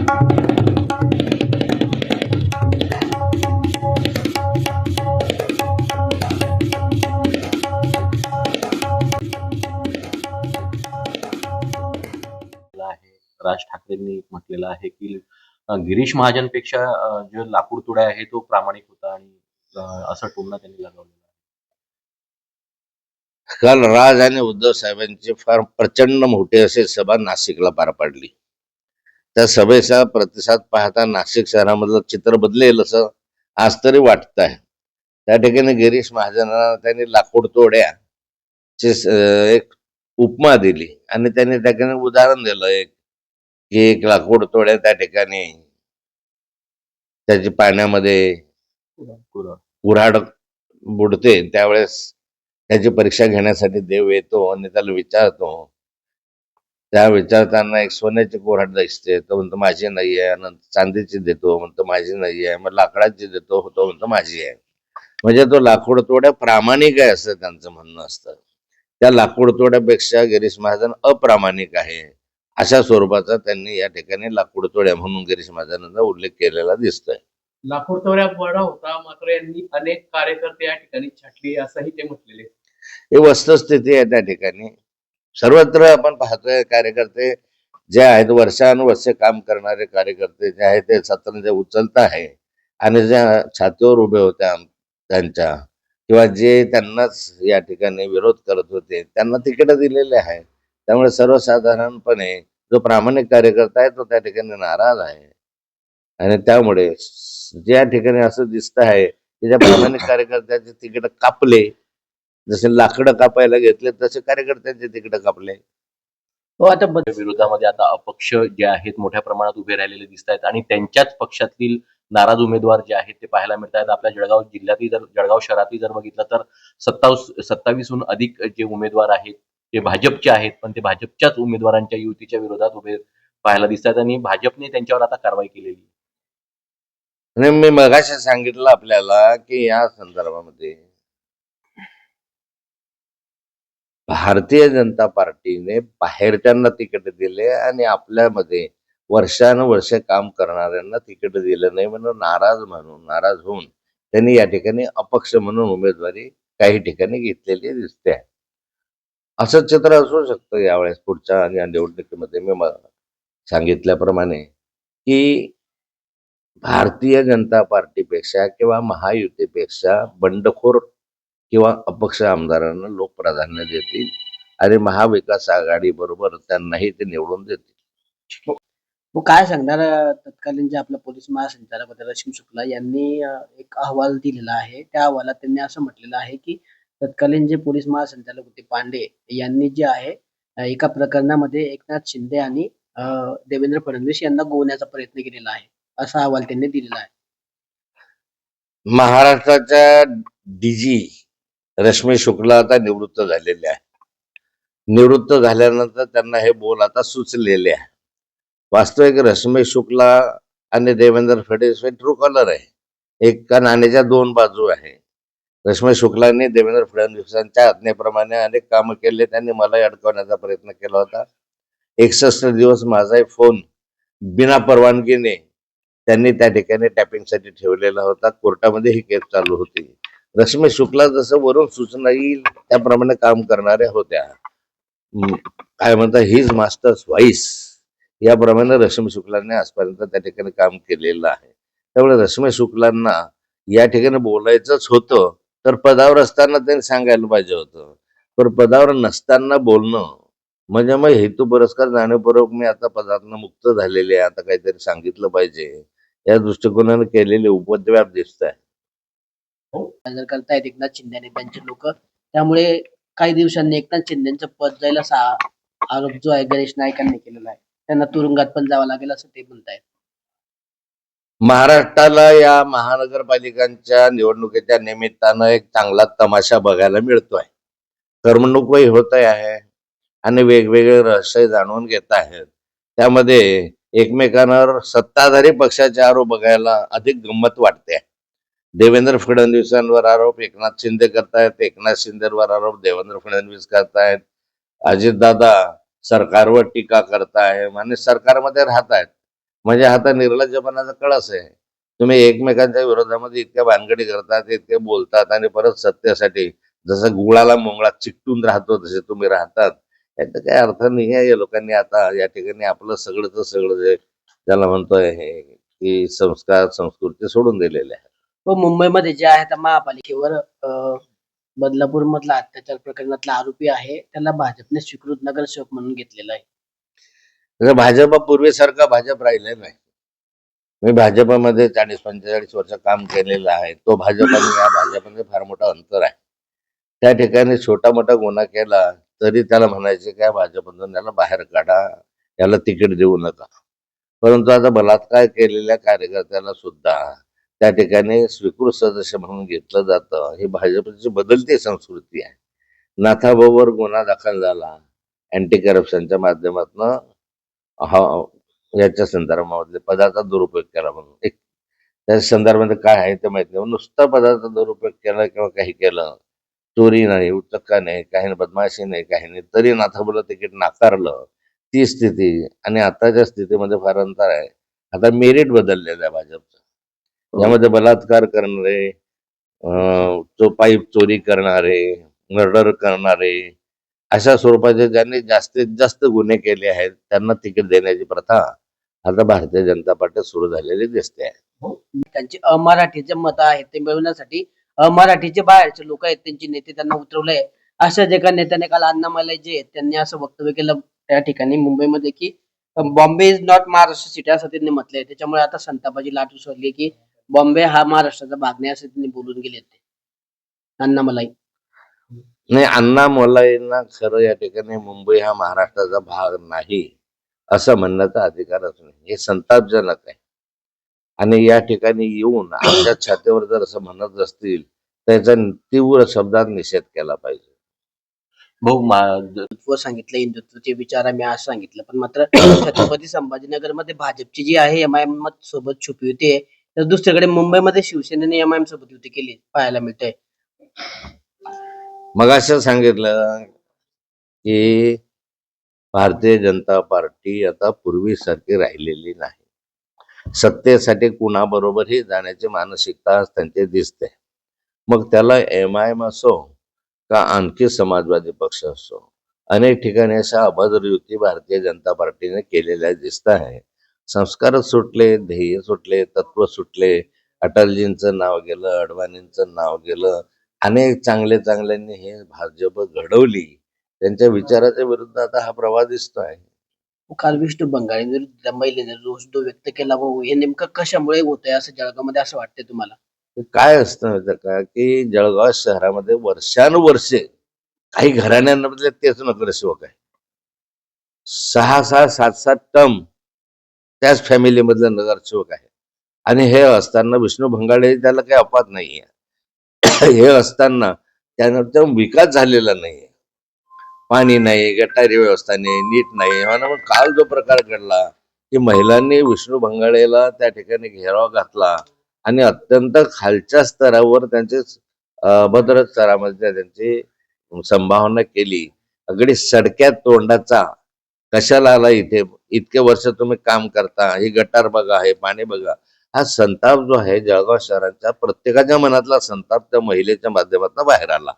आहे. राज ठाकरेंनी म्हटलेलं आहे, की गिरीश महाजनपेक्षा जो लाकूड तोडा आहे तो प्रामाणिक होता आणि असा टोमणा त्यांनी लगावलेला आहे. काल राज आणि उद्धव साहेबांची फार प्रचंड मोठी अशी सभा नाशिकला पार पडली. त्या सभेचा प्रतिसाद पाहता नाशिक शहरामधलं चित्र बदलेल असं आज तरी वाटत आहे. त्या ठिकाणी गिरीश महाजनांना त्यांनी लाकूड तोड्याची एक उपमा दिली आणि त्यांनी त्या ठिकाणी उदाहरण दिलं एक की एक लाकूड तोड्या त्या ठिकाणी त्याची पाण्यामध्ये पुरं. कुऱ्हाड बुडते त्यावेळेस त्याची परीक्षा घेण्यासाठी देव येतो आणि त्याला विचारतो. त्या विचारताना एक सोन्याची कुऱ्हाड दिसते, तो म्हणतो माझी नाही आहे. नंतर चांदीची देतो, म्हणतो माझी नाही आहे. मग लाकडाची देतो, तो म्हणतो माझी आहे. म्हणजे तो लाकूड तोड्या प्रामाणिक आहे असं त्यांचं म्हणणं असतं. त्या लाकूड तोड्यापेक्षा गिरीश महाजन अप्रामाणिक आहे अशा स्वरूपाचा त्यांनी या ठिकाणी लाकूड तोड्या म्हणून गिरीश महाजनांचा उल्लेख केलेला दिसतोय. लाकूड तोड्या बळा होता, मात्र यांनी अनेक कार्यकर्ते या ठिकाणी छाटले असंही ते म्हटलेले. ही वस्तुस्थिती आहे त्या ठिकाणी. सर्वत्र आपण पाहतोय कार्यकर्ते जे आहेत वर्षानुवर्षे काम करणारे कार्यकर्ते जे आहेत ते सतत उचलत आहे आणि ज्या छातीवर उभे होत्या त्यांच्या किंवा जे त्यांनाच या ठिकाणी विरोध करत होते त्यांना तिकीट दिलेले आहे. त्यामुळे सर्वसाधारणपणे जो प्रामाणिक कार्यकर्ता आहे तो त्या ठिकाणी नाराज आहे आणि त्यामुळे ज्या ठिकाणी असं दिसत आहे की ज्या प्रामाणिक कार्यकर्त्याचे तिकीट कापले, जसे लाकडं कापायला घेतले तसे कार्यकर्त्यांचे तिकीट कापले. हो, आता विरोधामध्ये आता अपक्ष जे आहेत मोठ्या प्रमाणात उभे राहिलेले दिसत आहेत आणि त्यांच्याच पक्षातील नाराज उमेदवार जे आहेत ते पाहायला मिळत आहेत. आपल्या जळगाव जिल्ह्यातही जळगाव शहरातही जर बघितलं तर 27हून अधिक जे उमेदवार आहेत ते भाजपचे आहेत, पण ते भाजपच्याच उमेदवारांच्या युतीच्या विरोधात उभे पाहायला दिसत आहेत आणि भाजपने त्यांच्यावर आता कारवाई केलेली आहे. आणि मी मगाशी सांगितलं आपल्याला की या संदर्भामध्ये भारतीय जनता पार्टीने बाहेरच्यांना तिकीट दिले आणि आपल्यामध्ये वर्षानुवर्ष काम करणाऱ्यांना तिकीट दिलं नाही म्हणून नाराज होऊन त्यांनी या ठिकाणी अपक्ष म्हणून उमेदवारी काही ठिकाणी घेतलेली दिसते आहे. असं चित्र असू शकतं यावेळेस पुढच्या या निवडणुकीमध्ये. मी सांगितल्याप्रमाणे की भारतीय जनता पार्टीपेक्षा किंवा महायुतीपेक्षा बंडखोर किंवा अपक्ष आमदारांना लोक प्राधान्य देतील आणि महाविकास आघाडी बरोबर त्यांनाही ते निवडून देतील. मग काय सांगणार तत्कालीन जे आपला पोलीस महासंचालक होते रश्मी शुक्ला यांनी एक अहवाल दिलेला आहे. त्या अहवालात त्यांनी असं म्हटलेलं आहे की तत्कालीन जे पोलीस महासंचालक होते पांडे यांनी जे आहे एका प्रकरणामध्ये एकनाथ शिंदे आणि देवेंद्र फडणवीस यांना गोवण्याचा प्रयत्न केलेला आहे, असा अहवाल त्यांनी दिलेला आहे. महाराष्ट्राच्या डीजी रश्मी शुक्ला आता निवृत्त झालेले आहे. निवृत्त झाल्यानंतर त्यांना हे बोल आता सुचलेले आहे. वास्तविक रश्मी शुक्ला आणि देवेंद्र फडणवीस हे ट्रू कलर आहे. एका नाण्याच्या दोन बाजू आहे. रश्मी शुक्लांनी देवेंद्र फडणवीसांच्या आज्ञेप्रमाणे अनेक कामं केले. त्यांनी मलाही अडकवण्याचा प्रयत्न केला होता. 61 दिवस माझाही फोन बिना परवानगीने त्यांनी त्या ठिकाणी टॅपिंगसाठी ठेवलेला होता. कोर्टामध्ये ही केस चालू होती. रश्मी शुक्ला जसं वरून सूचना येईल त्याप्रमाणे काम करणाऱ्या होत्या. काय म्हणतात हिज मास्टर्स व्हॉइस याप्रमाणे रश्मी शुक्लांनी आजपर्यंत त्या ठिकाणी काम केलेलं आहे. त्यामुळे रश्मी शुक्लांना या ठिकाणी बोलायचंच होतं तर पदावर असताना त्यांनी सांगायला पाहिजे होतं. पण पदावर नसताना बोलणं म्हणजे मग हेतू पुरस्कार जाणीवपूर्वक मी आता पदातनं मुक्त झालेले आहे, आता काहीतरी सांगितलं पाहिजे या दृष्टिकोनाने केलेले उपद्व्याप दिसत आहे. जर करतायत एकनाथ शिंदे आणि त्यांचे लोक, त्यामुळे काही दिवसांनी एकनाथ शिंदेचं पद जाईल असा आरोप जो आहे गणेश नाईकांनी केलेला आहे. त्यांना तुरुंगात पण जावं लागेल असं ते म्हणतायत. महाराष्ट्राला या महानगरपालिकांच्या निवडणुकीच्या निमित्तानं एक चांगला तमाशा बघायला मिळतोय. करमणूकही होत आहे आणि वेगवेगळे रहस्य जाणून घेत आहेत. त्यामध्ये एकमेकांवर सत्ताधारी पक्षाचे आरोप बघायला अधिक गंमत वाटते. देवेंद्र फडणवीसांवर आरोप एकनाथ शिंदे करतायत, एकनाथ शिंदेवर आरोप देवेंद्र फडणवीस करतायत, अजितदादा सरकारवर टीका करतायत आणि सरकारमध्ये राहत आहेत. म्हणजे आता निर्लज्जपणाचा कळस आहे. तुम्ही एकमेकांच्या विरोधामध्ये इतक्या भानगडी करतात, इतके बोलतात आणि परत सत्तेसाठी जसं गुळाला मुंगळा चिकटून राहतो तसे तुम्ही राहतात. याचा काही अर्थ नाही आहे. या लोकांनी आता या ठिकाणी आपलं सगळंच सगळं जे त्याला म्हणतोय हे की संस्कार संस्कृती सोडून दिलेले आहे. व मुंबईमध्ये जे आहे त्या महापालिकेवर बदलापूर मधला अत्याचार प्रकरणातला आरोपी आहे त्याला भाजपने स्वीकृत नगरसेवक म्हणून घेतलेला आहे. तसं भाजप पूर्वीसारखा भाजप राहिले नाही. मी भाजपमध्ये 40-45 वर्ष काम केलेलं आहे. तो भाजप आणि या भाजपमध्ये फार मोठं अंतर आहे. त्या ठिकाणी छोटा मोठा गुन्हा केला तरी त्याला म्हणायचे काय भाजपमधून त्याला बाहेर काढा, याला तिकीट देऊ नका. परंतु आता बलात्कार केलेल्या कार्यकर्त्याला सुद्धा त्या ठिकाणी स्वीकृत सदस्य म्हणून घेतलं जातं. ही भाजपची बदलती संस्कृती आहे. नाथाभाऊवर गुन्हा दाखल झाला अँटी करप्शनच्या माध्यमातून हा याच्या संदर्भामध्ये पदाचा दुरुपयोग केला म्हणून त्या संदर्भामध्ये काय आहे ते माहित नाही. नुसता पदाचा दुरुपयोग केला किंवा काही केलं, चोरी नाही, उचक्का नाही, काही बदमाशी नाही, काही नाही, तरी नाथाभाऊला तिकीट नाकारलं. ती स्थिती आणि आताच्या स्थितीमध्ये फार अंतर आहे. आता मेरिट बदललेलं आहे भाजपचं. यामध्ये बलात्कार करणारे, पाईप चोरी करणारे, मर्डर करणारे, अशा स्वरूपाचे ज्यांनी जास्तीत जास्त गुन्हे केले आहेत त्यांना तिकीट देण्याची प्रथा आता भारतीय जनता पार्टीत सुरू झालेली दिसते आहे. त्यांची अमराठीचे मत आहेत ते मिळवण्यासाठी अमराठीचे बाहेरचे लोक आहेत त्यांचे नेते त्यांना उतरवले. अशाच एका नेत्याने काल अण्णामलई जे आहेत त्यांनी असं वक्तव्य केलं त्या ठिकाणी मुंबईमध्ये की Bombay is not Maharashtra city असं त्यांनी म्हटलंय. त्याच्यामुळे आता संतापाची लाट उसळली की बॉम्बे हा महाराष्ट्राचा भाग नाही असं त्यांनी बोलून गेले ते अण्णामलई. नाही, अण्णामलाईंना खरं या ठिकाणी मुंबई हा महाराष्ट्राचा भाग नाही असं म्हणण्याचा अधिकारच नाही. हे संतापजनक आहे. आणि या ठिकाणी येऊन आमच्या छातीवर जर असं म्हणत असतील त्याचा तीव्र शब्दात निषेध केला पाहिजे. भाऊ हिंदुत्व सांगितलं, हिंदुत्वचे विचार आम्ही आज सांगितलं, पण मात्र छत्रपती संभाजीनगरमध्ये भाजपची जी आहे एमआयएम सोबत छुपी होती, तर दुसरीकडे मुंबईमध्ये शिवसेनेने एमआयएम सोबत युती केली पाहायला मिळतंय. मग असं सांगितलं की भारतीय जनता पार्टी आता पूर्वीसारखी राहिलेली नाही. सत्तेसाठी कुणाबरोबरही जाण्याची मानसिकता आज त्यांची दिसते. मग त्याला एमआयएम असो का आणखी समाजवादी पक्ष असो, अनेक ठिकाणी अशा अभद्र युती भारतीय जनता पार्टीने केलेल्या दिसत आहे. संस्कारच सुटले, ध्येय सुटले, तत्व सुटले. अटलजींचं नाव गेलं, अडवाणींचं नाव गेलं. अनेक चांगले चांगल्यांनी हे भाजप घडवली. त्यांच्या विचाराच्या विरुद्ध आता हा प्रवाह दिसतोय. काल विष्णू बंगाळींविरुद्ध त्या महिलेने रोष जो व्यक्त केला, भाऊ हे नेमकं कशामुळे होतंय असं जळगावमध्ये असं वाटतंय तुम्हाला? काय असतं माहिती का की जळगाव शहरामध्ये वर्षानुवर्षे काही घराण्यांमधले तेच नगरसेवक आहे. 6-6, 7-7 टर्म त्याच फॅमिली मधले नगरसेवक आहे. आणि हे असताना विष्णू भंगाळे त्याला काही अपवाद नाहीये. हे असताना त्यानंतर विकास झालेला नाहीये. पाणी नाही, गटारी व्यवस्था नाही, नीट नाही. म्हणून काल जो प्रकार घडला की महिलांनी विष्णू भंगाळेला त्या ठिकाणी घेराव घातला आणि अत्यंत खालच्या स्तरावर त्यांचे अभद्र स्तरामध्ये त्यांची संभावना केली. अगदी सडक्या तोंडाचा कशाला आला इथे, इतके वर्ष तुम्ही काम करता, हे गटार बघा, हे पाणी बघा. हा संताप जो आहे जळगाव शहराच्या प्रत्येकाच्या मनातला संताप त्या महिलेच्या माध्यमातून बाहेर आला.